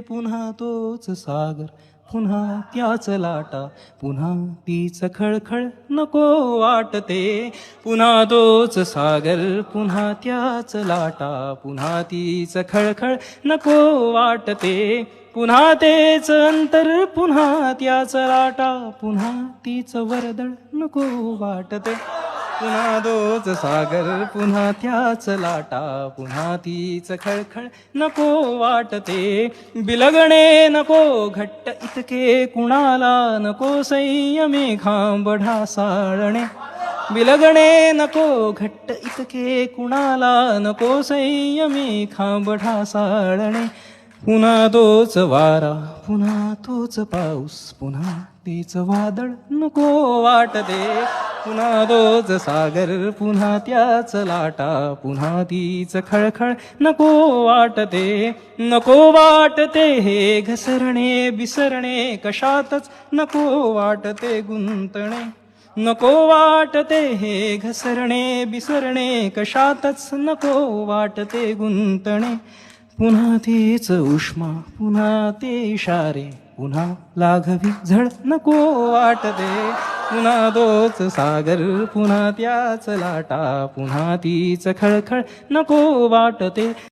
पुन्हा तोच सागर, पुन्हा त्याच लाटा, पुन्हा तीच खळखळ नको वाटते. पुन्हा तोच सागर, पुन्हा त्याच लाटा, पुन्हा तीच खळखळ नको वाटते. पुन्हा तेच अंतर, पुन्हा त्याच लाटा, पुन्हा तीच वर्दळ नको वाटते. पुन्हा तोच सागर, पुन्हा त्याच लाटा, पुन्हा तीच खळखळ नको वाटते. बिलगणे नको घट्ट इतके कुणाला, नको संयमी खांब ढासाळणे. बिलगणे नको घट्ट इतके कुणाला, नको संयमी खांब ढासाळणे. पुन्हा तोच वारा, पुन्हा तोच पाऊस, पुन्हा तीच वादळ नको वाटते. पुन्हा तोच सागर, पुन्हा त्याच लाटा, पुन्हा तीच खळखळ नको वाटते. नको वाटते हे घसरणे बिसरणे, कशातच नको वाटते गुंतणे. नको वाटते हे घसरणे बिसरणे, कशातच नको वाटते गुंतणे. पुन्हा तीच उष्मा, पुन्हा ते इशारे, पुन्हा लाघवी झळ नको वाटते. पुन्हा तोच सागर, पुन्हा त्याच लाटा, पुन्हा तीच खळखळ नको वाटते.